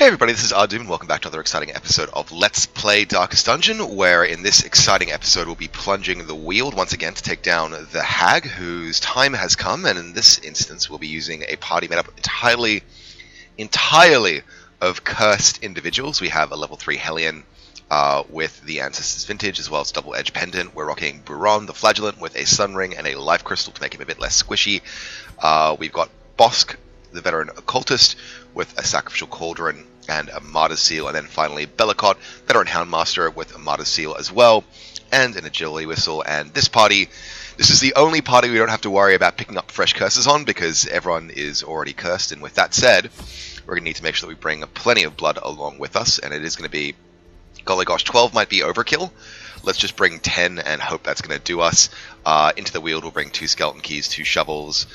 Hey everybody, this is Ahdoom, and welcome back to another exciting episode of Let's Play Darkest Dungeon, where in this exciting episode we'll be plunging the Weald once again to take down the Hag, whose time has come, and in this instance we'll be using a party made up entirely of cursed individuals. We have a level 3 Hellion with the Ancestors Vintage, as well as Double Edge Pendant. We're rocking Buron, the Flagellant, with a Sun Ring and a Life Crystal to make him a bit less squishy. We've got Bosk, the Veteran Occultist, with a Sacrificial Cauldron and a Martyr's Seal, and then finally Bellicott, Veteran Houndmaster, with a Martyr's Seal as well, and an Agility Whistle. And this is the only party we don't have to worry about picking up fresh curses on, because everyone is already cursed. And with that said, we're going to need to make sure that we bring plenty of blood along with us, and it is going to be, golly gosh, 12 might be overkill. Let's just bring 10 and hope that's going to do us. Into the Weald we'll bring 2 Skeleton Keys, 2 Shovels,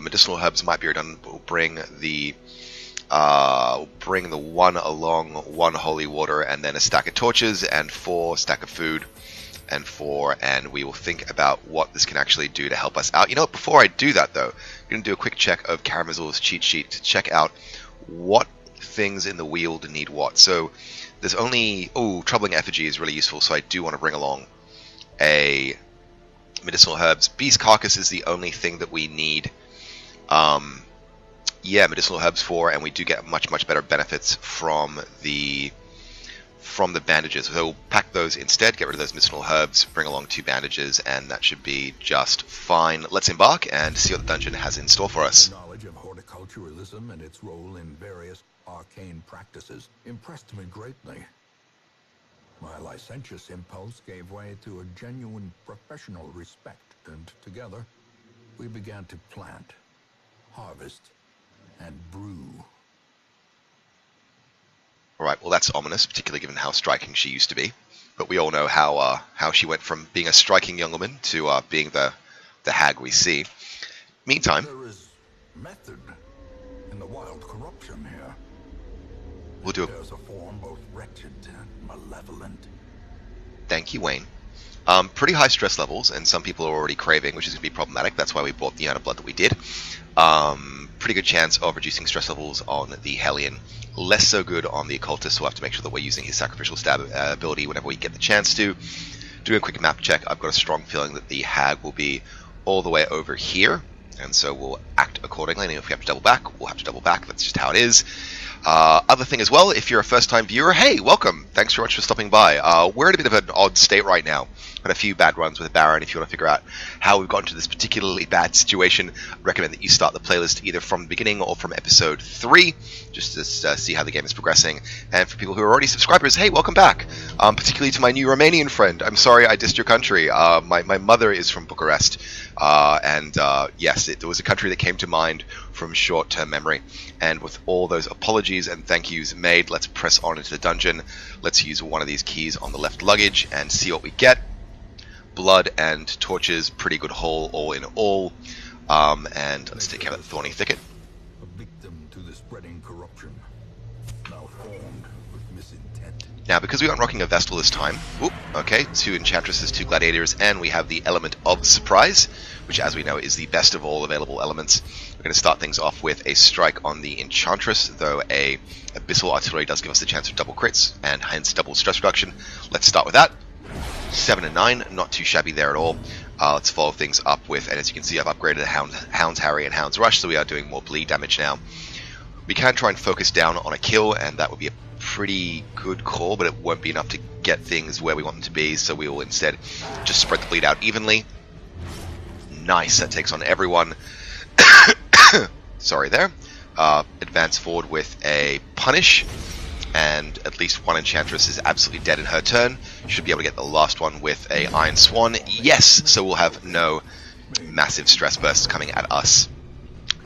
medicinal herbs might be redundant, but we'll bring the one along, 1 holy water, and then a stack of torches, and 4 stack of food, and 4, and we will think about what this can actually do to help us out. You know what, before I do that though, I'm going to do a quick check of Karamazor's cheat sheet to check out what things in the Weald need what. So there's only, Troubling Effigy is really useful, so I do want to bring along a medicinal herbs. Beast Carcass is the only thing that we need medicinal herbs for, and we do get much better benefits from the bandages. So we'll pack those instead, get rid of those medicinal herbs, bring along 2 bandages, and that should be just fine. Let's embark and see what the dungeon has in store for us. Knowledge of horticulturalism and its role in various arcane practices impressed me greatly. My licentious impulse gave way to a genuine professional respect, and together we began to plant, harvest, and brew. Alright, well that's ominous, particularly given how striking she used to be. But we all know how she went from being a striking young woman to being the hag we see. Meantime, there is method in the wild corruption here. We'll do There's a form both wretched and malevolent. Thank you, Wayne. Pretty high stress levels, and some people are already craving, which is going to be problematic. That's why we bought the amount of blood that we did. Pretty good chance of reducing stress levels on the Hellion. Less so good on the Occultist, so we'll have to make sure that we're using his Sacrificial Stab ability whenever we get the chance to. Doing a quick map check, I've got a strong feeling that the Hag will be all the way over here, and so we'll act accordingly. And if we have to double back, we'll have to double back. That's just how it is. Other thing as well, if you're a first-time viewer, hey, welcome! Thanks very much for stopping by. We're in a bit of an odd state right now. Had a few bad runs with Baron. If you want to figure out how we've gotten to this particularly bad situation, I recommend that you start the playlist either from the beginning or from episode 3, just to see how the game is progressing. And for people who are already subscribers, hey, welcome back! Particularly to my new Romanian friend. I'm sorry I dissed your country. My mother is from Bucharest, yes, it was a country that came to mind from short-term memory. And with all those apologies and thank yous made, let's press on into the dungeon. Let's use one of these keys on the left luggage and see what we get. Blood and torches, pretty good haul all in all. And let's take care of that thorny thicket. A victim to the spreading corruption, now formed with misintent. Now, because we aren't rocking a Vestal this time, 2 Enchantresses, 2 Gladiators, and we have the element of surprise, which, as we know, is the best of all available elements. We're going to start things off with a strike on the Enchantress, though a Abyssal Artillery does give us the chance of double crits, and hence double stress reduction. Let's start with that. 7 and 9, not too shabby there at all. Let's follow things up with, and as you can see, I've upgraded Hound's Harry and Hound's Rush, so we are doing more bleed damage now. We can try and focus down on a kill, and that would be a pretty good call, but it won't be enough to get things where we want them to be, so we will instead just spread the bleed out evenly. Nice, that takes on everyone. Sorry there. Advance forward with a Punish, and at least 1 Enchantress is absolutely dead in her turn. Should be able to get the last one with a Iron Swan. Yes, so we'll have no massive stress bursts coming at us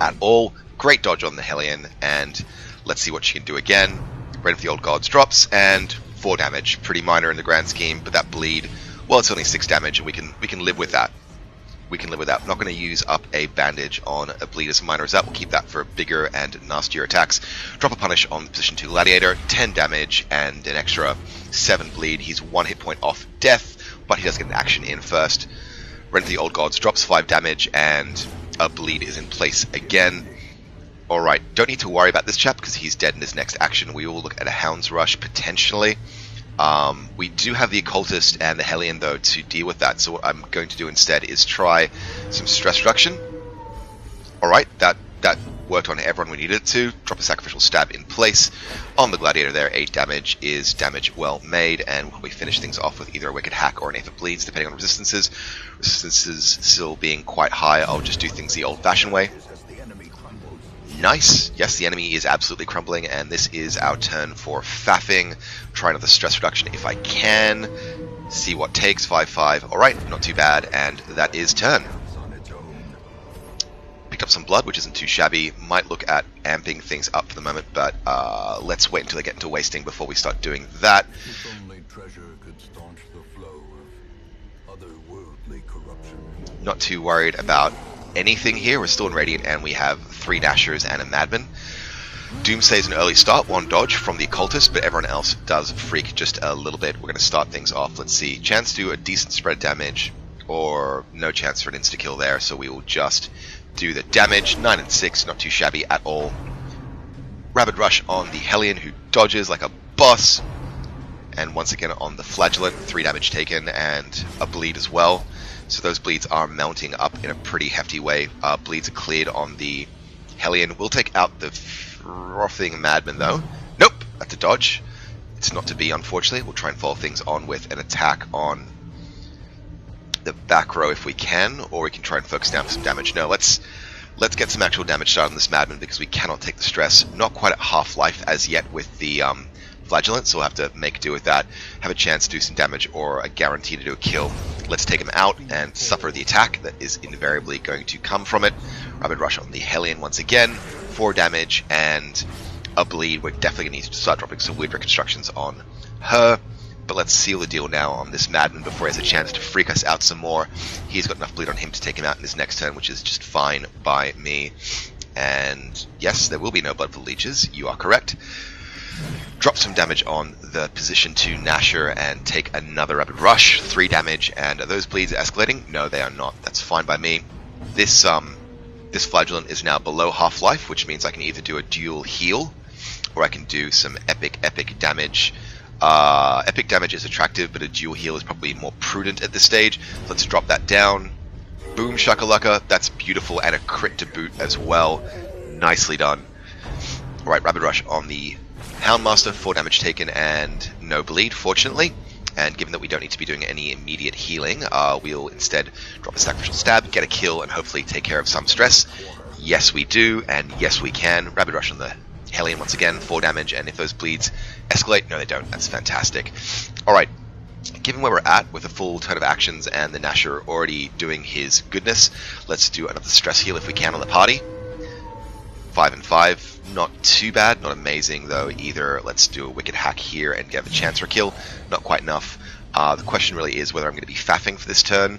at all. Great dodge on the Hellion, and let's see what she can do again. Rain of the Old Gods drops, and 4 damage. Pretty minor in the grand scheme, but that bleed, well, it's only 6 damage, and we can live with that. We can live with that. I'm not going to use up a bandage on a bleed as minor as that. We'll keep that for bigger and nastier attacks. Drop a Punish on position 2 Gladiator, 10 damage and an extra 7 bleed. He's 1 hit point off death, but he does get an action in first. Rain of the Old Gods drops 5 damage, and a bleed is in place again. Alright, don't need to worry about this chap because he's dead in his next action. We will look at a Hound's Rush potentially. We do have the Occultist and the Hellion though to deal with that, so what I'm going to do instead is try some stress reduction. Alright, that worked on everyone we needed it to. Drop a Sacrificial Stab in place on the Gladiator there. 8 damage is damage well made, and we finish things off with either a Wicked Hack or an Aether Bleeds depending on resistances. Resistances still being quite high, I'll just do things the old-fashioned way. Nice. Yes, the enemy is absolutely crumbling, and this is our turn for faffing. Try another stress reduction if I can. See what takes. 5-5. Alright, not too bad, and that is turn. Picked up some blood, which isn't too shabby. Might look at amping things up for the moment, but let's wait until they get into wasting before we start doing that. If only treasure could staunch the flow of otherworldly corruption. Not too worried about anything here. We're still in Radiant, and we have 3 Nashers and a Madman. Doomsay's an early start, 1 dodge from the Occultist, but everyone else does freak just a little bit. We're going to start things off. Let's see. Chance to do a decent spread of damage, or no chance for an insta-kill there, so we will just do the damage. 9 and 6, not too shabby at all. Rapid Rush on the Hellion, who dodges like a boss. And once again on the Flagellant, 3 damage taken, and a bleed as well. So those bleeds are mounting up in a pretty hefty way. Bleeds are cleared on the Hellion. We'll take out the frothing Madman though. Nope, that's a dodge. It's not to be, unfortunately. We'll try and follow things on with an attack on the back row if we can, or we can try and focus down for some damage. No, let's get some actual damage started on this Madman because we cannot take the stress. Not quite at half-life as yet with the Flagellant, so we'll have to make do with that. Have a chance to do some damage or a guarantee to do a kill. Let's take him out and suffer the attack that is invariably going to come from it. Rapid Rush on the Hellion once again. 4 damage and a bleed. We're definitely going to need to start dropping some weird reconstructions on her. But let's seal the deal now on this Madman before he has a chance to freak us out some more. He's got enough bleed on him to take him out in his next turn, which is just fine by me. And yes, there will be no blood for leeches. You are correct. Drop some damage on the position 2 Nasher and take another Rapid Rush. 3 damage, and are those bleeds escalating? No, they are not. That's fine by me. This Flagellant is now below half-life, which means I can either do a dual heal, or I can do some epic damage. Epic damage is attractive, but a dual heal is probably more prudent at this stage. Let's drop that down. Boom shakalaka, that's beautiful, and a crit to boot as well. Nicely done. Alright, Rapid Rush on the Houndmaster, 4 damage taken and no bleed, fortunately. And given that we don't need to be doing any immediate healing, we'll instead drop a Sacrificial Stab, get a kill, and hopefully take care of some stress. Yes, we do, and yes, we can. Rapid Rush on the Hellion once again, 4 damage, and if those bleeds escalate, no they don't, that's fantastic. Alright, given where we're at with a full turn of actions and the Nasher already doing his goodness, let's do another stress heal if we can on the party. 5 and 5, not too bad, not amazing though either. Let's do a Wicked Hack here and get a chance for a kill, not quite enough. The question really is whether I'm going to be faffing for this turn,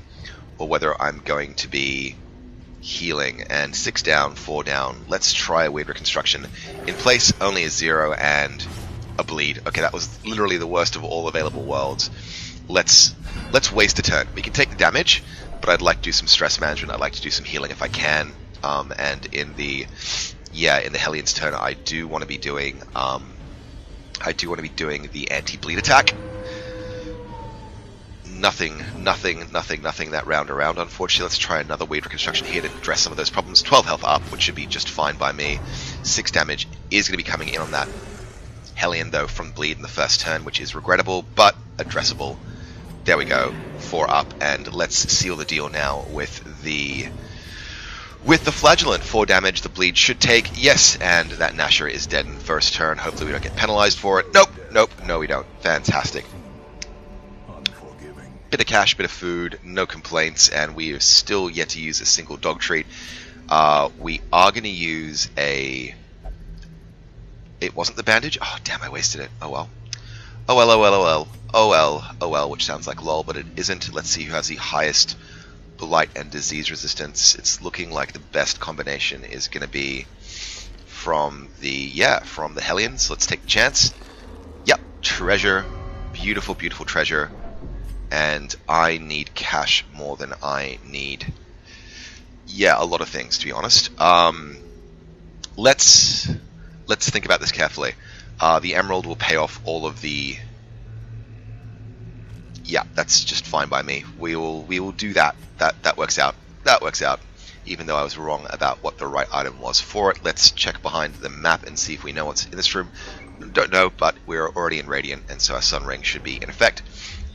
or whether I'm going to be healing. And 6 down, 4 down. Let's try a weird reconstruction. In place, only a 0 and a bleed. Okay, that was literally the worst of all available worlds. Let's waste a turn. We can take the damage, but I'd like to do some stress management. I'd like to do some healing if I can. And in the Hellion's turn, I do want to be doing the anti-bleed attack. Nothing that round around, unfortunately. Let's try another weird reconstruction here to address some of those problems. 12 health up, which should be just fine by me. 6 damage is going to be coming in on that Hellion, though, from bleed in the first turn, which is regrettable, but addressable. There we go. 4 up, and let's seal the deal now with the Flagellant. 4 damage, the bleed should take, yes, and that Nasher is dead in the first turn. Hopefully we don't get penalized for it. Nope, no we don't. Fantastic. Bit of cash, bit of food, no complaints, and we have still yet to use a single dog treat. We are going to use a... It wasn't the bandage? Oh, damn, I wasted it. Oh well. Oh well, which sounds like lol, but it isn't. Let's see who has the highest blight and disease resistance. It's looking like the best combination is going to be from the Hellion, so let's take the chance. Yep, treasure. Beautiful, beautiful treasure. And I need cash more than I need, a lot of things, to be honest. let's think about this carefully. The Emerald will pay off all of the... Yeah, that's just fine by me. We will do that. That works out. That works out. Even though I was wrong about what the right item was for it. Let's check behind the map and see if we know what's in this room. Don't know, but we're already in Radiant, and so our Sun Ring should be in effect.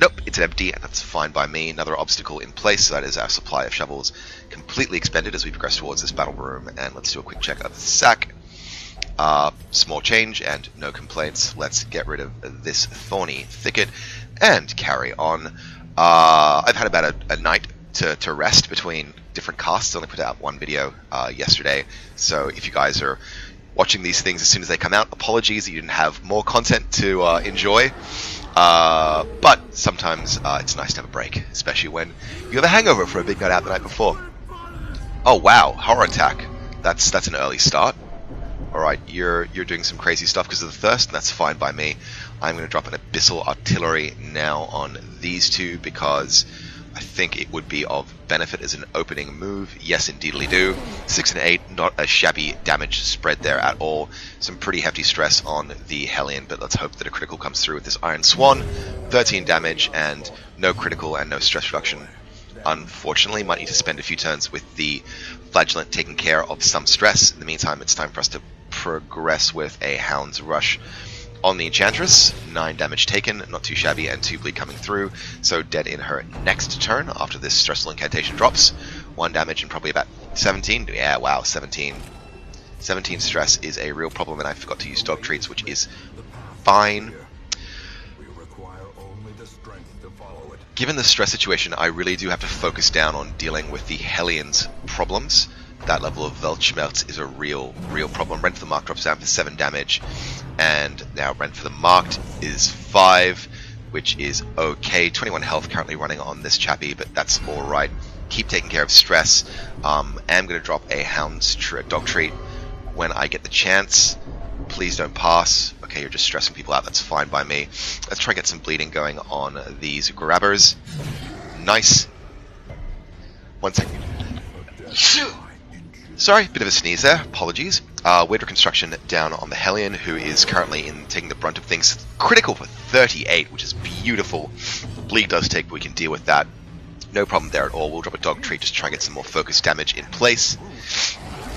Nope, it's empty, and that's fine by me. Another obstacle in place, so that is our supply of shovels completely expended as we progress towards this battle room. And let's do a quick check of the sack. Small change and no complaints. Let's get rid of this thorny thicket and carry on. I've had about a night to rest between different casts. I only put out one video yesterday, so if you guys are watching these things as soon as they come out, apologies that you didn't have more content to enjoy. But sometimes it's nice to have a break, especially when you have a hangover from a big night out the night before. Oh wow, horror attack. That's an early start. Alright, you're doing some crazy stuff because of the thirst, and that's fine by me. I'm going to drop an Abyssal Artillery now on these two because I think it would be of benefit as an opening move. Yes, indeedly do. 6 and 8, not a shabby damage spread there at all. Some pretty hefty stress on the Hellion, but let's hope that a critical comes through with this Iron Swan. 13 damage and no critical and no stress reduction. Unfortunately, might need to spend a few turns with the Flagellant taking care of some stress. In the meantime, it's time for us to progress with a Hound's Rush on the Enchantress. 9 damage taken, not too shabby, and 2 bleed coming through, so dead in her next turn after this stressful incantation drops. 1 damage and probably about 17. Yeah, wow, 17. 17 stress is a real problem, and I forgot to use dog treats, which is fine. Given the stress situation, I really do have to focus down on dealing with the Hellion's problems. That level of Weltschmerz is a real problem. Rent for the Mark drops down for 7 damage, and now Rent for the Marked is 5, which is okay. 21 health currently running on this chappy, but that's alright. Keep taking care of stress. I'm going to drop a Hound's dog treat when I get the chance. Please don't pass. Okay, you're just stressing people out. That's fine by me. Let's try and get some bleeding going on these grabbers. Nice. 1 second. Sorry, bit of a sneeze there. Apologies. Weird Reconstruction down on the Hellion, who is currently taking the brunt of things. Critical for 38, which is beautiful. Bleed does take, but we can deal with that. No problem there at all. We'll drop a dog treat just to try and get some more focused damage in place.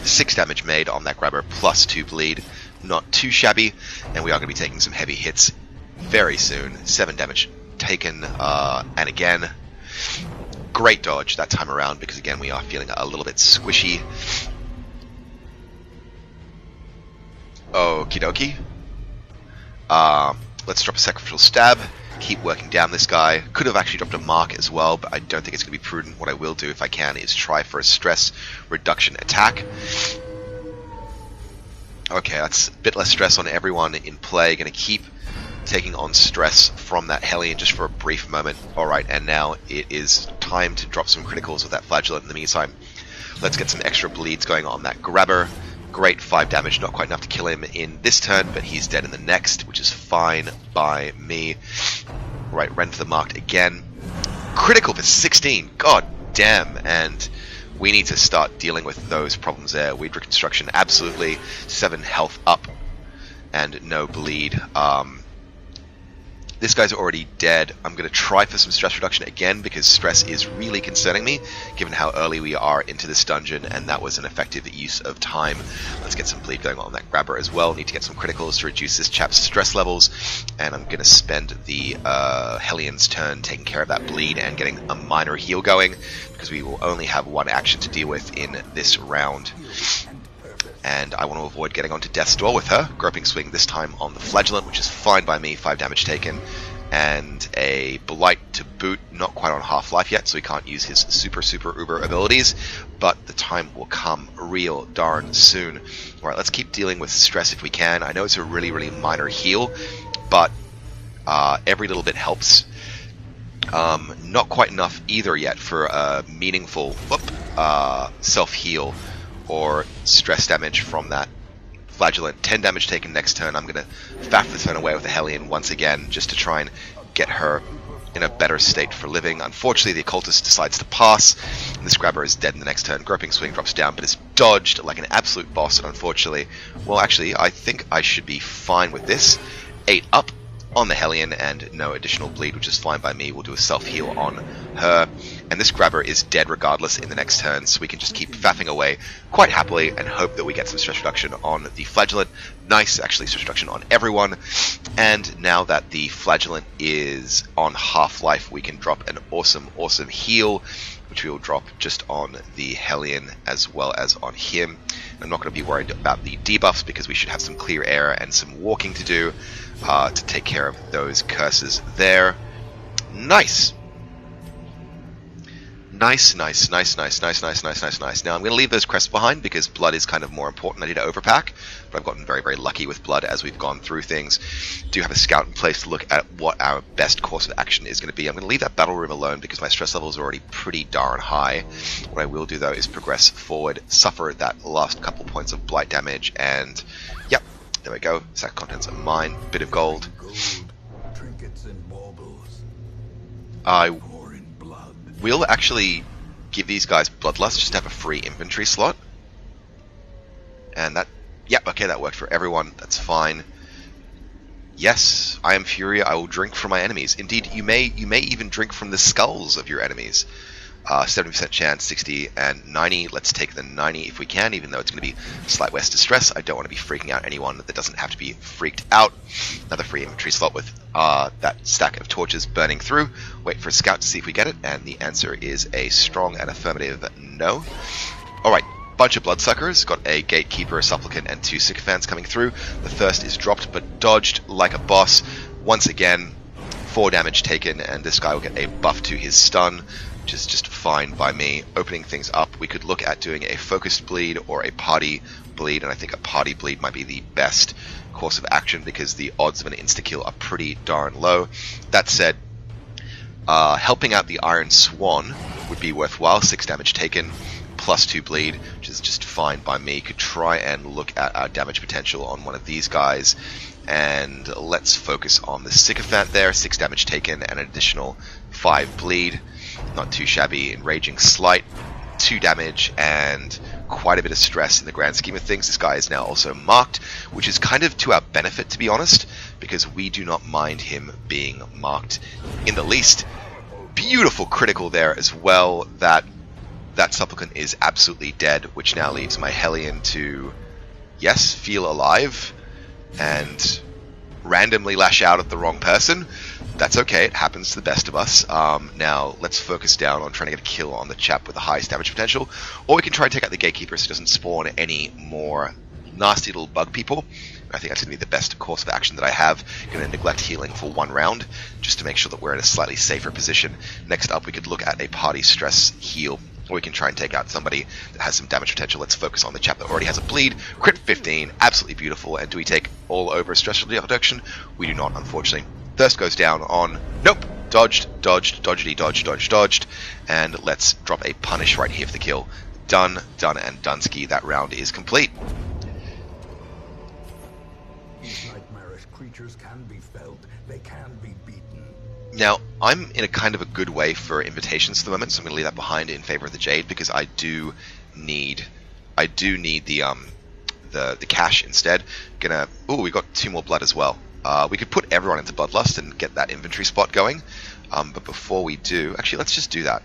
6 damage made on that grabber, plus 2 bleed. Not too shabby, and we are going to be taking some heavy hits very soon. 7 damage taken, and again, great dodge that time around, because again we are feeling a little bit squishy. Okie dokie. Let's drop a Sacrificial Stab, keep working down this guy. Could have actually dropped a Mark as well, but I don't think it's going to be prudent. What I will do, if I can, is try for a stress reduction attack. Okay, that's a bit less stress on everyone in play. Going to keep taking on stress from that Hellion just for a brief moment. Alright, and now it is time to drop some criticals with that Flagellant. In the meantime, let's get some extra bleeds going on that grabber. Great, 5 damage, not quite enough to kill him in this turn, but he's dead in the next, which is fine by me. Right, Rent for the Marked again. Critical for 16, god damn, and we need to start dealing with those problems there. Weird Reconstruction, absolutely. 7 health up and no bleed. This guy's already dead. I'm going to try for some stress reduction again because stress is really concerning me given how early we are into this dungeon, and that was an effective use of time. Let's get some bleed going on that grabber as well. Need to get some criticals to reduce this chap's stress levels, and I'm going to spend the Hellion's turn taking care of that bleed and getting a minor heal going because we will only have 1 action to deal with in this round. And I want to avoid getting onto Death's Door with her. Groping Swing this time on the Flagellant, which is fine by me, 5 damage taken. And a Blight to boot, not quite on half-life yet, so he can't use his super uber abilities, but the time will come real darn soon. Alright, let's keep dealing with stress if we can. I know it's a really minor heal, but every little bit helps. Not quite enough either yet for a meaningful self-heal or stress damage from that Flagellant. 10 damage taken next turn. I'm going to faff the turn away with the Hellion once again just to try and get her in a better state for living. Unfortunately, the occultist decides to pass, and this grabber is dead in the next turn. Groping Swing drops down, but is dodged like an absolute boss, and unfortunately, well, actually, I think I should be fine with this. 8 up on the Hellion, and no additional bleed, which is fine by me. We'll do a self-heal on her, and this grabber is dead regardless in the next turn, so we can just keep faffing away quite happily and hope that we get some stress reduction on the Flagellant. Nice, actually, stress reduction on everyone. And now that the Flagellant is on half-life, we can drop an awesome heal, which we will drop just on the Hellion as well as on him. I'm not going to be worried about the debuffs because we should have some clear air and some walking to do to take care of those curses there. Nice. Nice. Now I'm going to leave those crests behind because blood is kind of more important. I need to overpack, but I've gotten very, very lucky with blood as we've gone through things. Do have a scout in place to look at what our best course of action is going to be. I'm going to leave that battle room alone because my stress level is already pretty darn high. What I will do though is progress forward, suffer that last couple points of blight damage, and yep, there we go. Sack contents are mine. Bit of gold. Trinkets and baubles. I will actually give these guys Bloodlust just to have a free inventory slot. And that, yep, okay, that worked for everyone. That's fine. Yes, I am Furia. I will drink from my enemies. Indeed, you may even drink from the skulls of your enemies. 70% chance, 60 and 90. Let's take the 90 if we can, even though it's going to be slight West distress. I don't want to be freaking out anyone that doesn't have to be freaked out. Another free inventory slot with that stack of torches burning through. Wait for a scout to see if we get it, and the answer is a strong and affirmative no. Alright, bunch of bloodsuckers. Got a gatekeeper, a supplicant, and 2 sycophants coming through. The first is dropped but dodged like a boss. Once again, 4 damage taken, and this guy will get a buff to his stun, which is just fine by me. Opening things up, we could look at doing a focused bleed or a party bleed, and I think a party bleed might be the best course of action because the odds of an insta-kill are pretty darn low. That said, helping out the Iron Swan would be worthwhile. 6 damage taken, plus 2 bleed, which is just fine by me. Could try and look at our damage potential on one of these guys, and let's focus on the Sycophant there. 6 damage taken and an additional 5 bleed. Not too shabby. Enraging Slight, 2 damage and quite a bit of stress in the grand scheme of things. This guy is now also marked, which is kind of to our benefit, to be honest, because we do not mind him being marked in the least. Beautiful critical there as well. That supplicant is absolutely dead, which now leaves my Hellion to, yes, feel alive and randomly lash out at the wrong person. That's okay, it happens to the best of us. Now, let's focus down on trying to get a kill on the chap with the highest damage potential, or we can try and take out the Gatekeeper so it doesn't spawn any more nasty little bug people. I think that's going to be the best course of action that I have. Going to neglect healing for 1 round, just to make sure that we're in a slightly safer position. Next up, we could look at a party stress heal, or we can try and take out somebody that has some damage potential. Let's focus on the chap that already has a bleed. Crit 15, absolutely beautiful. And do we take all over stress reduction? We do not, unfortunately. Thirst goes down on, nope, dodged, dodgedy, dodged, and let's drop a punish right here for the kill. Done, and Dunsky. That round is complete. These nightmarish creatures can be felt, they can be beaten. Now, I'm in a kind of a good way for invitations at the moment, so I'm going to leave that behind in favor of the Jade, because I do need the cash instead. We got 2 more blood as well. We could put everyone into Bloodlust and get that inventory spot going, but before we do, actually, let's just do that.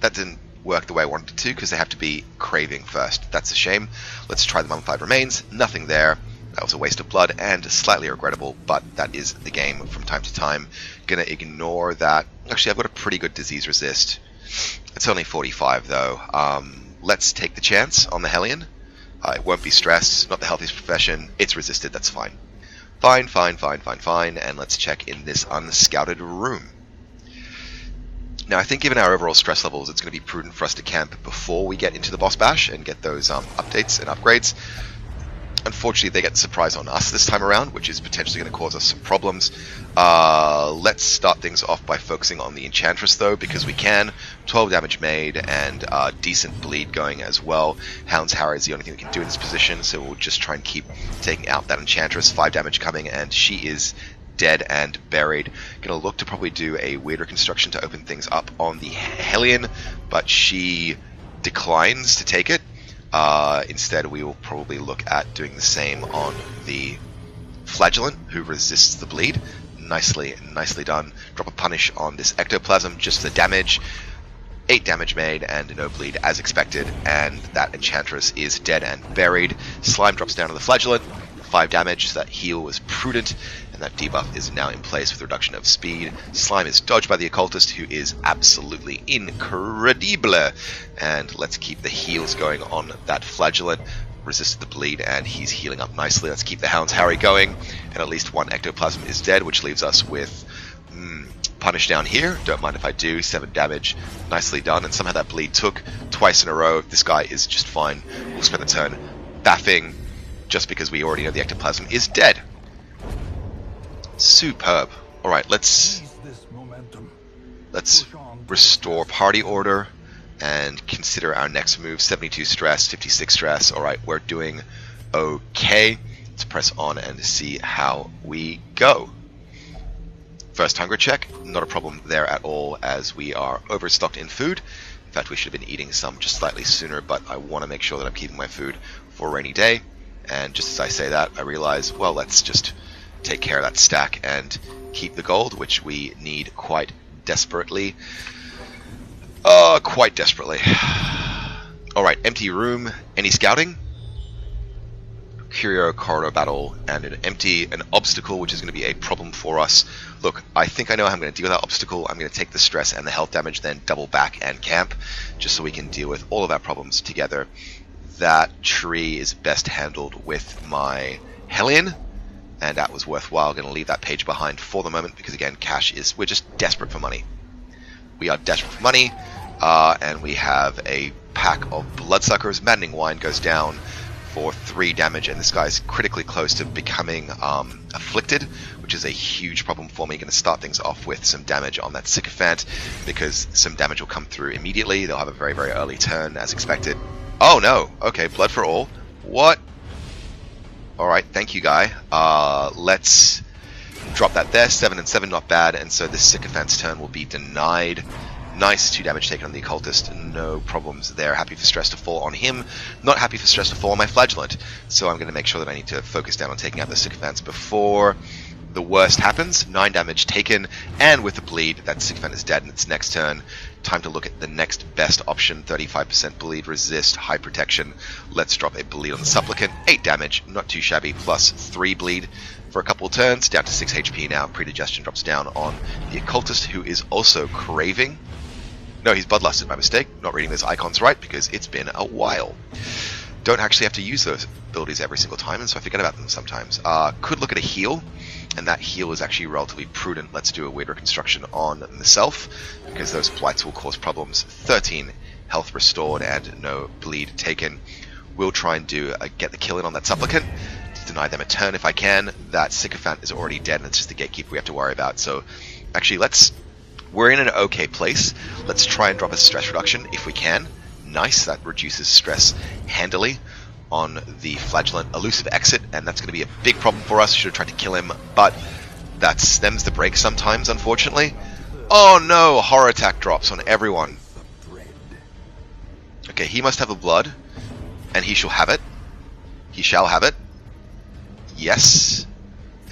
That didn't work the way I wanted it to, because they have to be craving first. That's a shame. Let's try the Mummified Remains. Nothing there. That was a waste of blood and slightly regrettable, but that is the game from time to time. Gonna ignore that. Actually, I've got a pretty good disease resist. It's only 45 though. Let's take the chance on the Hellion. It won't be stress, not the healthiest profession. It's resisted, that's fine. Fine, and let's check in this unscouted room. Now, I think given our overall stress levels, it's going to be prudent for us to camp before we get into the boss bash and get those updates and upgrades. Unfortunately, they get the surprise on us this time around, which is potentially going to cause us some problems. Let's start things off by focusing on the Enchantress, though, because we can. 12 damage made, and decent bleed going as well. Hound's Harrow is the only thing we can do in this position, so we'll just try and keep taking out that Enchantress. 5 damage coming, and she is dead and buried. Gonna look to probably do a weird reconstruction to open things up on the Hellion, but she declines to take it. Instead, we will probably look at doing the same on the Flagellant, who resists the bleed. Nicely done. Drop a punish on this Ectoplasm, just the damage. 8 damage made and no bleed as expected, and that Enchantress is dead and buried. Slime drops down to the Flagellant, 5 damage, so that heal was prudent, and that debuff is now in place with reduction of speed. Slime is dodged by the Occultist, who is absolutely incredible, and let's keep the heals going on that Flagellant. Resisted the bleed, and he's healing up nicely. Let's keep the Hound's Harry going, and at least one Ectoplasm is dead, which leaves us with punish down here. Don't mind if I do. 7 damage. Nicely done, and somehow that bleed took twice in a row. This guy is just fine. We'll spend the turn baffing, just because we already know the Ectoplasm is dead. Superb. Alright, let's restore party order and consider our next move. 72 stress, 56 stress. Alright, we're doing okay. Let's press on and see how we go. First hunger check, not a problem there at all, as we are overstocked in food. In fact, we should have been eating some just slightly sooner, but I want to make sure that I'm keeping my food for a rainy day. And just as I say that, I realize, well, let's just take care of that stack and keep the gold, which we need quite desperately. Quite desperately. Alright, empty room. Any scouting? Curio corridor battle and an obstacle, which is going to be a problem for us. Look, I think I know how I'm going to deal with that obstacle. I'm going to take the stress and the health damage, then double back and camp, just so we can deal with all of our problems together. That tree is best handled with my Hellion, and that was worthwhile. Going to leave that page behind for the moment, because again, we're just desperate for money. We are desperate for money, and we have a pack of Bloodsuckers. Maddening Wine goes down for 3 damage, and this guy's critically close to becoming afflicted, which is a huge problem for me. Going to start things off with some damage on that Sycophant, because some damage will come through immediately. They'll have a very, very early turn, as expected. Oh no! Okay, blood for all. What? Alright, thank you, guy. Let's drop that there. 7 and 7, not bad, and so this Sycophant's turn will be denied. Nice, 2 damage taken on the Occultist, no problems there. Happy for stress to fall on him, not happy for stress to fall on my Flagellant. So I'm going to make sure that I need to focus down on taking out the Sycophants before the worst happens. 9 damage taken, and with the bleed, that Sycophant is dead in its next turn. Time to look at the next best option. 35% bleed, resist, high protection. Let's drop a bleed on the Supplicant. 8 damage, not too shabby, plus 3 bleed for a couple of turns, down to 6 HP now. Predigestion drops down on the Occultist, who is also craving. No, he's Bloodlusted, my mistake. Not reading those icons right, because it's been a while. Don't actually have to use those abilities every single time, and so I forget about them sometimes. Could look at a heal, and that heal is actually relatively prudent. Let's do a weird reconstruction on myself, because those blights will cause problems. 13 health restored and no bleed taken. We'll try and do get the kill in on that Supplicant, to deny them a turn if I can. That Sycophant is already dead, and it's just the Gatekeeper we have to worry about. So actually, we're in an okay place. Let's try and drop a stress reduction if we can. Nice, that reduces stress handily on the Flagellant. Elusive exit, and that's going to be a big problem for us. Should have tried to kill him, but that stems the break sometimes, unfortunately. Oh no, horror attack drops on everyone. Okay, he must have the blood, and he shall have it. He shall have it. Yes.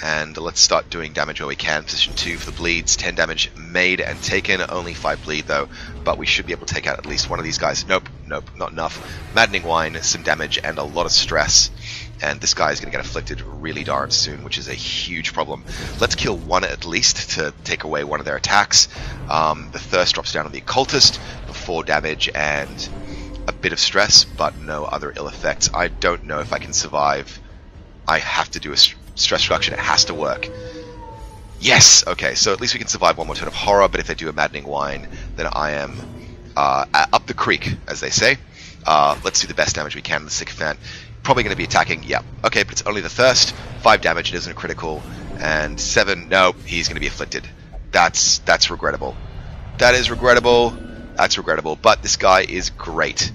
And let's start doing damage where we can. Position 2 for the bleeds. 10 damage made and taken. Only 5 bleed though. But we should be able to take out at least one of these guys. Nope, not enough. Maddening Wine, some damage and a lot of stress. And this guy is going to get afflicted really darn soon, which is a huge problem. Let's kill one at least to take away one of their attacks. The Thirst drops down on the Occultist for 4 damage and a bit of stress, but no other ill effects. I don't know if I can survive. I have to do a stress reduction. It has to work. Yes! Okay, so at least we can survive one more turn of horror, but if they do a Maddening Wine, then I am up the creek, as they say. Let's do the best damage we can. The Sycophant probably going to be attacking. Yeah, okay, but it's only the Thirst. 5 damage, it isn't a critical. And 7, no, he's going to be afflicted. That's regrettable. That is regrettable. That's regrettable. But this guy is great.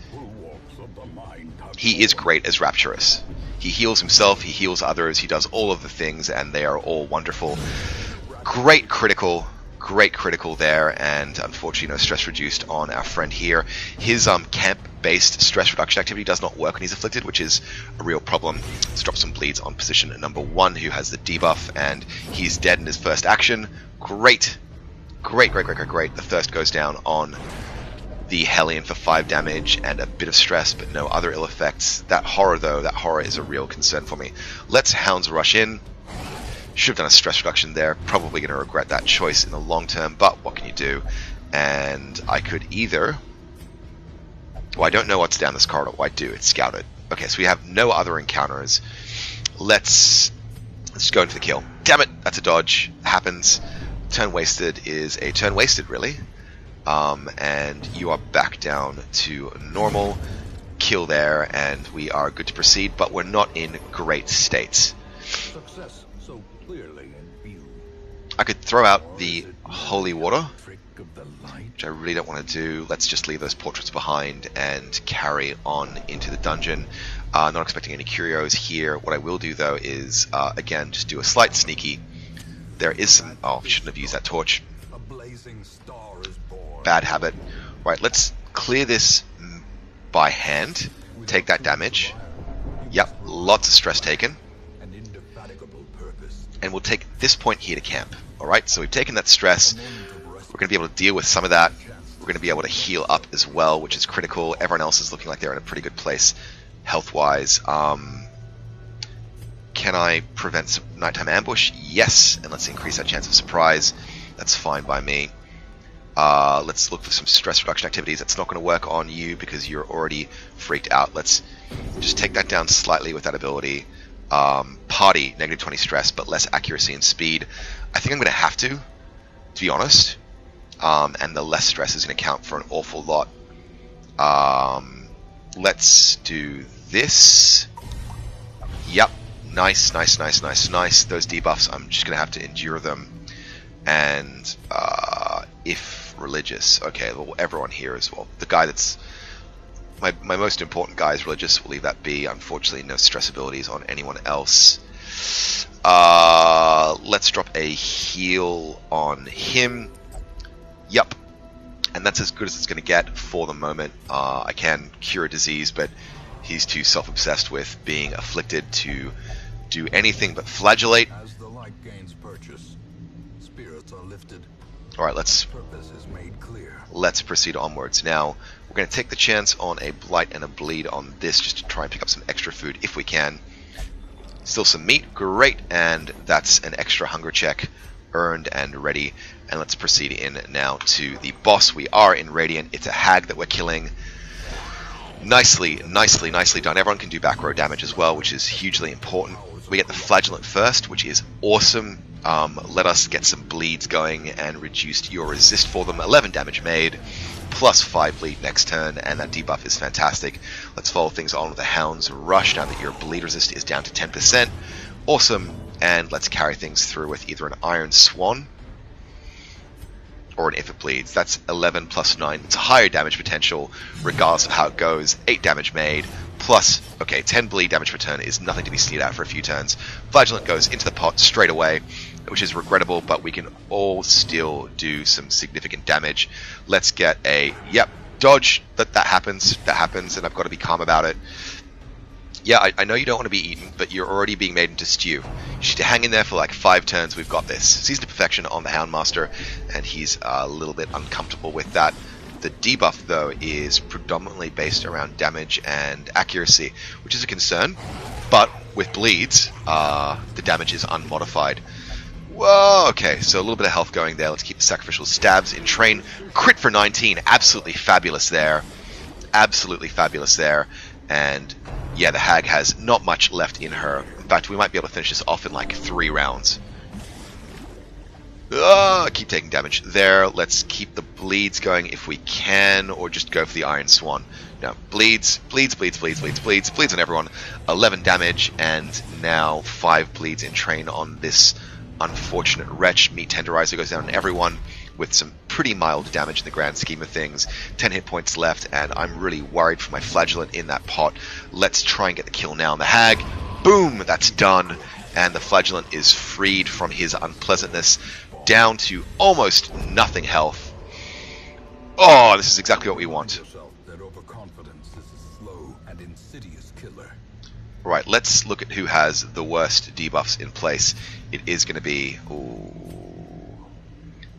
He is great as Rapturous. He heals himself, he heals others, he does all of the things, and they are all wonderful. Great critical there, and unfortunately no stress reduced on our friend here. His camp-based stress reduction activity does not work when he's afflicted, which is a real problem. Let's drop some bleeds on position number 1, who has the debuff, and he's dead in his first action. Great. The Thirst goes down on the Hellion for 5 damage and a bit of stress, but no other ill effects. That horror, though, that horror is a real concern for me. Let's Hounds Rush in. Should have done a stress reduction there. Probably going to regret that choice in the long term, but what can you do? And I could either... Well, I don't know what's down this corridor. Well, I do. It's scouted. Okay, so we have no other encounters. Let's just go into the kill. Damn it! That's a dodge. Happens. Turn wasted is a turn wasted, really. And you are back down to normal. Kill there, and we are good to proceed, but we're not in great states. Success so clearly in view. I could throw out the Holy Water, which I really don't want to do. Let's just leave those portraits behind and carry on into the dungeon. Not expecting any curios here. What I will do, though, is, again, just do a slight sneaky. There is some... Oh, shouldn't have used that torch. A blazing star is born. Bad habit. Right, let's clear this by hand. Take that damage. Yep, lots of stress taken. An indefatigable purpose. And we'll take this point here to camp. Alright, so we've taken that stress. We're going to be able to deal with some of that. We're going to be able to heal up as well, which is critical. Everyone else is looking like they're in a pretty good place health-wise. Can I prevent some nighttime ambush? Yes, and let's increase that chance of surprise. That's fine by me. Let's look for some stress reduction activities. That's not going to work on you because you're already freaked out. Let's just take that down slightly with that ability. Party, negative 20 stress, but less accuracy and speed. I think I'm going to have to be honest. And the less stress is going to count for an awful lot. Let's do this. Yep. Nice. Those debuffs, I'm just going to have to endure them. And if religious, okay, well, everyone here as well. The guy that's my most important guy is religious. We'll leave that be. Unfortunately, no stress abilities on anyone else. Let's drop a heal on him. Yep. And that's as good as it's going to get for the moment. I can cure a disease, but he's too self-obsessed with being afflicted to do anything but flagellate. As the light gains purchase, spirits are lifted. Alright, let's Purpose is made clear. proceed onwards. Now, we're going to take the chance on a blight and a bleed on this just to try and pick up some extra food if we can. Still some meat, great, and that's an extra hunger check earned and ready. And let's proceed in now to the boss. We are in Radiant. It's a hag that we're killing. Nicely done. Everyone can do back row damage as well, which is hugely important. We get the Flagellant first, which is awesome. Let us get some bleeds going and reduced your resist for them. 11 damage made, plus 5 bleed next turn, and that debuff is fantastic. Let's follow things on with the Hound's Rush now that your bleed resist is down to 10%. Awesome, and let's carry things through with either an Iron Swan or an If It Bleeds. That's 11 plus 9. It's a higher damage potential regardless of how it goes. 8 damage made, plus, okay, 10 bleed damage per turn is nothing to be sneered at for a few turns. Flagellant goes into the pot straight away, which is regrettable, but we can all still do some significant damage. Let's get a, yep, dodge. That happens, and I've got to be calm about it. Yeah, I know you don't want to be eaten, but you're already being made into stew. You should hang in there for like 5 turns. We've got this. Season to Perfection on the Houndmaster, and he's a little bit uncomfortable with that. The debuff, though, is predominantly based around damage and accuracy, which is a concern, but with bleeds, the damage is unmodified. Whoa, okay, so a little bit of health going there. Let's keep the sacrificial stabs in train. Crit for 19, absolutely fabulous there. And yeah, the hag has not much left in her. In fact, we might be able to finish this off in like 3 rounds. Keep taking damage there. Let's keep the bleeds going if we can, or just go for the Iron Swan. No, bleeds on everyone. 11 damage, and now 5 bleeds in train on this unfortunate wretch. Meat Tenderizer goes down on everyone with some pretty mild damage in the grand scheme of things. 10 hit points left, and I'm really worried for my Flagellant in that pot. Let's try and get the kill now on the Hag. Boom! That's done, and the Flagellant is freed from his unpleasantness, down to almost nothing health. Oh, this is exactly what we want. That overconfidence is a slow and insidious killer. Right, let's look at who has the worst debuffs in place. It is going to be... Ooh,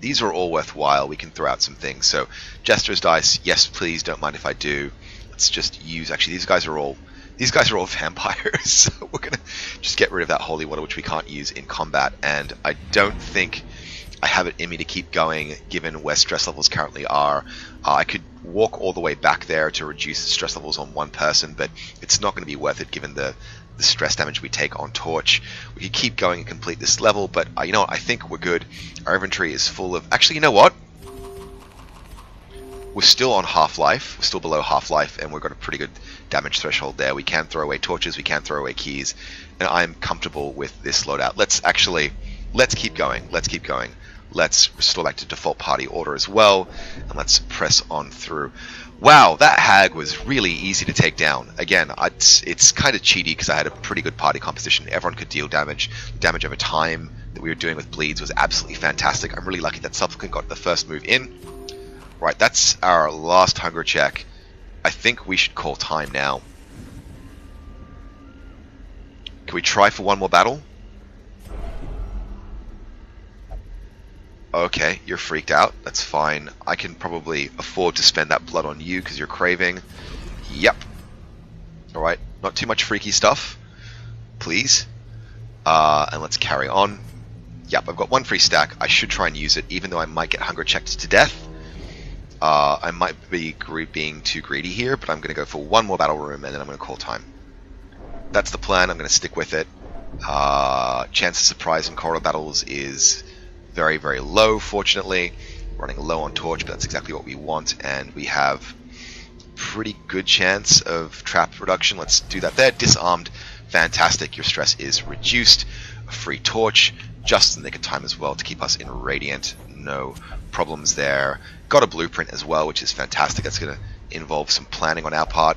these are all worthwhile. We can throw out some things. So, Jester's Dice, yes please, don't mind if I do. Let's just use... Actually, these guys are all vampires. So we're going to just get rid of that Holy Water, which we can't use in combat. And I don't think I have it in me to keep going, given where stress levels currently are. I could walk all the way back there to reduce the stress levels on one person, but it's not going to be worth it given the stress damage we take on Torch. We could keep going and complete this level, but you know what? I think we're good. Our inventory is full of... Actually, you know what? We're still on half-life. We're still below half-life, and we've got a pretty good damage threshold there. We can throw away torches, we can throw away keys, and I'm comfortable with this loadout. Let's keep going. Let's restore back to default party order as well, and let's press on through. Wow, that Hag was really easy to take down. Again, it's kind of cheaty because I had a pretty good party composition. Everyone could deal damage. Damage over time that we were doing with bleeds was absolutely fantastic. I'm really lucky that Supplicant got the first move in. Right, that's our last hunger check. I think we should call time now. Can we try for one more battle? Okay, you're freaked out. That's fine. I can probably afford to spend that blood on you because you're craving. Yep. Alright, not too much freaky stuff. Please. And let's carry on. Yep, I've got one free stack. I should try and use it, even though I might get hunger checked to death. I might be being too greedy here, but I'm going to go for one more battle room, and then I'm going to call time. That's the plan. I'm going to stick with it. Chance of surprise in corridor battles is very, very low, fortunately. Running low on Torch, but that's exactly what we want, and we have pretty good chance of trap reduction. Let's do that there. Disarmed. Fantastic. Your stress is reduced. A free Torch, just in the nick of time as well to keep us in Radiant. No problems there. Got a blueprint as well, which is fantastic. That's going to involve some planning on our part.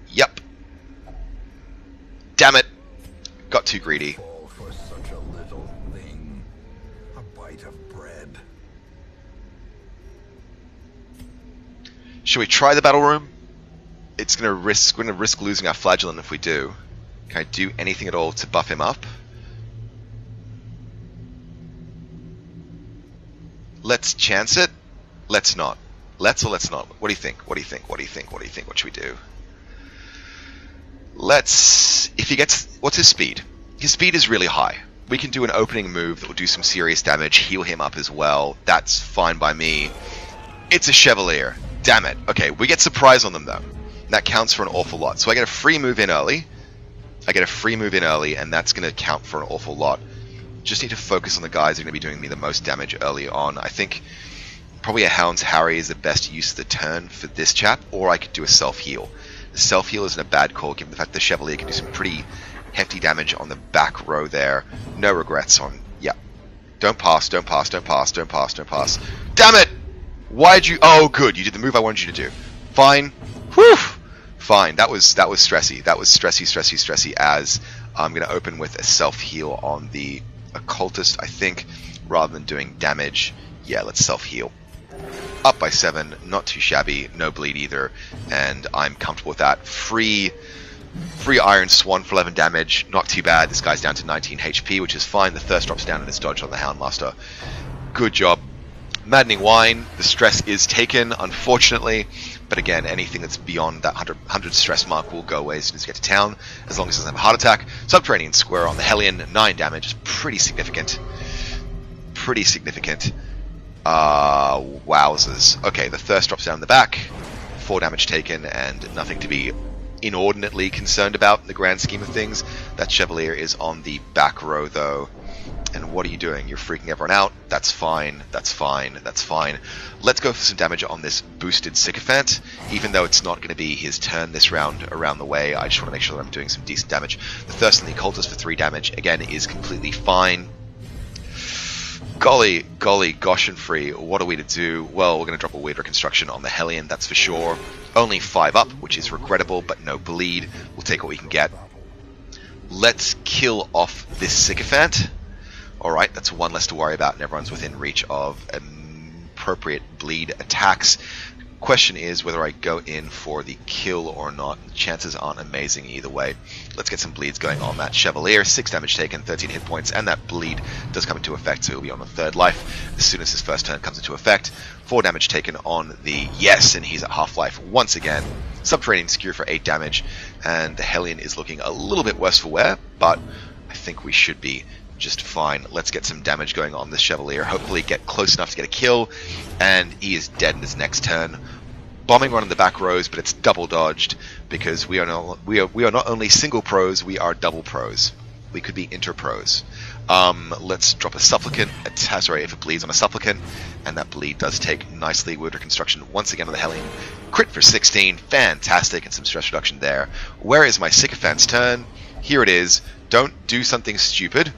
Yep. Damn it. Got too greedy. All for such a little thing. A bite of bread. Should we try the battle room? It's going to risk. We're going to risk losing our Flagellant if we do. Can I do anything at all to buff him up? Let's chance it. Let's not. Let's or let's not. What do you think? What do you think? What do you think? What do you think? What should we do? Let's... If he gets... What's his speed? His speed is really high. We can do an opening move that will do some serious damage, heal him up as well. That's fine by me. It's a Chevalier. Damn it. Okay, we get surprise on them though. That counts for an awful lot. So I get a free move in early. And that's going to count for an awful lot. Just need to focus on the guys who are going to be doing me the most damage early on. I think probably a Hound's Harry is the best use of the turn for this chap, or I could do a self-heal. The self-heal isn't a bad call, given the fact the Chevalier can do some pretty hefty damage on the back row there. No regrets on... Yeah. Don't pass, don't pass, don't pass, don't pass, don't pass. Damn it! Why'd you... Oh, good. You did the move I wanted you to do. Fine. Whew! Fine. That was stressy. That was stressy as I'm going to open with a self-heal on the Occultist, I think, rather than doing damage. Yeah, let's self-heal. Up by 7, not too shabby, no bleed either, and I'm comfortable with that. Free Iron Swan for 11 damage, not too bad. This guy's down to 19 HP, which is fine. The thirst drops down in his dodge on the Houndmaster. Good job. Maddening Wine, the stress is taken, unfortunately, but again, anything that's beyond that 100 stress mark will go away as soon as you get to town, as long as it doesn't have a heart attack. Subterranean Square on the Hellion, 9 damage, is pretty significant. Pretty significant. Wowzers. Okay, the thirst drops down in the back, 4 damage taken, and nothing to be inordinately concerned about in the grand scheme of things. That Chevalier is on the back row, though. And what are you doing? You're freaking everyone out. That's fine. That's fine. That's fine. Let's go for some damage on this boosted Sycophant. Even though it's not going to be his turn this round around the way, I just want to make sure that I'm doing some decent damage. The Thirst on the Occultist for 3 damage, again, is completely fine. Golly, gosh and free, what are we to do? Well, we're going to drop a weird reconstruction on the Hellion, that's for sure. Only 5 up, which is regrettable, but no bleed. We'll take what we can get. Let's kill off this Sycophant. Alright, that's 1 less to worry about, and everyone's within reach of appropriate bleed attacks. Question is whether I go in for the kill or not. The chances aren't amazing either way. Let's get some bleeds going on that Chevalier. 6 damage taken, 13 hit points, and that bleed does come into effect, so he'll be on the 3rd life as soon as his first turn comes into effect. 4 damage taken on the Yes, and he's at half-life once again. Subterranean Skewer for 8 damage, and the Hellion is looking a little bit worse for wear, but I think we should be just fine. Let's get some damage going on this Chevalier. Hopefully get close enough to get a kill, and he is dead in his next turn. Bombing one in the back rows, but it's double dodged because we are not only single pros, we are double pros. We could be inter-pros. Let's drop a Supplicant. Sorry, if it bleeds on a Supplicant, and that bleed does take nicely. Wound Reconstruction once again on the Hellion. Crit for 16, fantastic, and some stress reduction there. Where is my Sycophant's turn? Here it is. Don't do something stupid.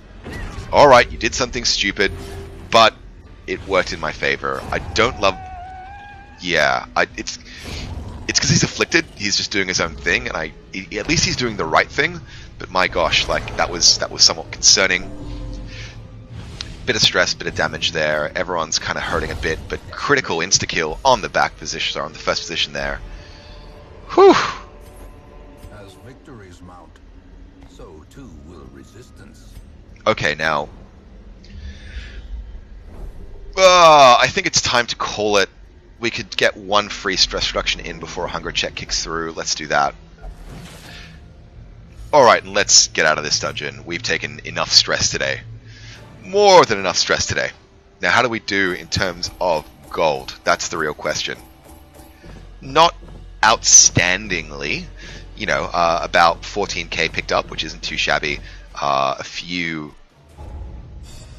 Alright, you did something stupid, but it worked in my favor. I don't love... Yeah, it's because he's afflicted. He's just doing his own thing, and at least he's doing the right thing. But my gosh, like that was somewhat concerning. Bit of stress, bit of damage there. Everyone's kind of hurting a bit, but critical insta kill on the back position, or on the first position there. Whew. As victories mount, so too will resistance. Okay, now I think it's time to call it. We could get 1 free stress reduction in before a hunger check kicks through. Let's do that. Alright, and let's get out of this dungeon. We've taken enough stress today. More than enough stress today. Now, how do we do in terms of gold? That's the real question. Not outstandingly. You know, about 14k picked up, which isn't too shabby. A few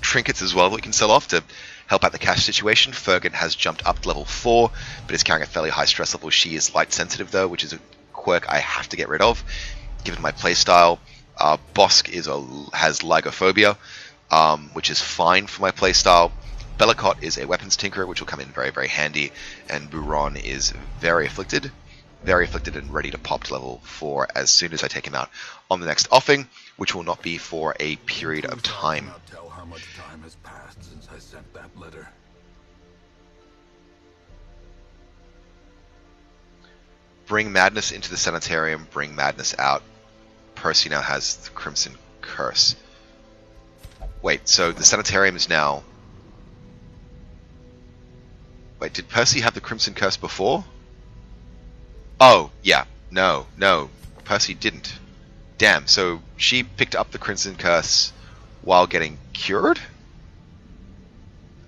trinkets as well that we can sell off to help out the cash situation. Fergan has jumped up to level 4, but is carrying a fairly high stress level. She is light sensitive though, which is a quirk I have to get rid of, given my playstyle. Bosk has Lygophobia, which is fine for my playstyle. Bellicott is a weapons tinkerer, which will come in very, very handy, and Buron is very afflicted and ready to pop to level 4 as soon as I take him out on the next offing, which will not be for a period of time. Tell how much time has passed since I sent that letter. Bring Madness into the Sanitarium, bring Madness out. Percy now has the Crimson Curse. Wait, so the Sanitarium is now... Wait, did Percy have the Crimson Curse before? Oh, yeah. No. Percy didn't. Damn, so she picked up the Crimson Curse while getting cured?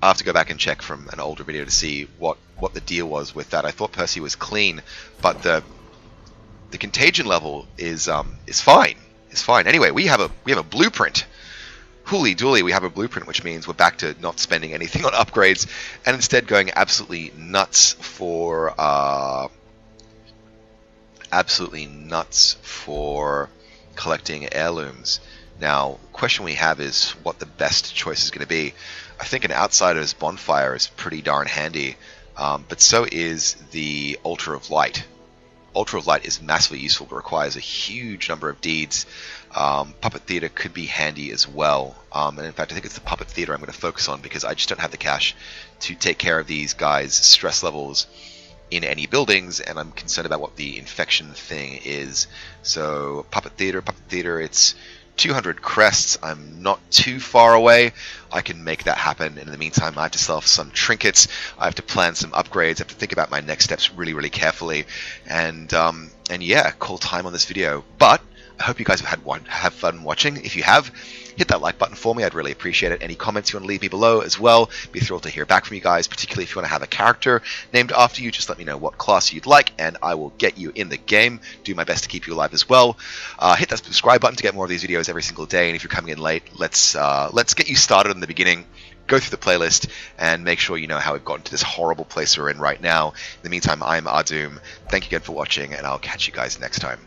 I'll have to go back and check from an older video to see what the deal was with that. I thought Percy was clean, but the contagion level is fine. It's fine. Anyway, we have a blueprint. Hooly dooly, we have a blueprint, which means we're back to not spending anything on upgrades and instead going absolutely nuts for collecting heirlooms. Now, the question we have is what the best choice is going to be. I think an Outsider's Bonfire is pretty darn handy, but so is the Altar of Light. Altar of Light is massively useful, but requires a huge number of deeds. Puppet Theater could be handy as well, and in fact I think it's the Puppet Theater I'm going to focus on because I just don't have the cash to take care of these guys' stress levels in any buildings, and I'm concerned about what the infection thing is. So Puppet Theater, it's 200 crests. I'm not too far away. I can make that happen. And in the meantime, I have to sell some trinkets. I have to plan some upgrades. I have to think about my next steps really, really carefully. And yeah, call time on this video. But I hope you guys have fun watching. If you have, hit that like button for me. I'd really appreciate it. Any comments you want to leave me below as well, be thrilled to hear back from you guys, particularly if you want to have a character named after you. Just let me know what class you'd like, and I will get you in the game. Do my best to keep you alive as well. Hit that subscribe button to get more of these videos every single day, and if you're coming in late, let's get you started in the beginning. Go through the playlist and make sure you know how we've gotten to this horrible place we're in right now. In the meantime, I'm Ahdoom. Thank you again for watching, and I'll catch you guys next time.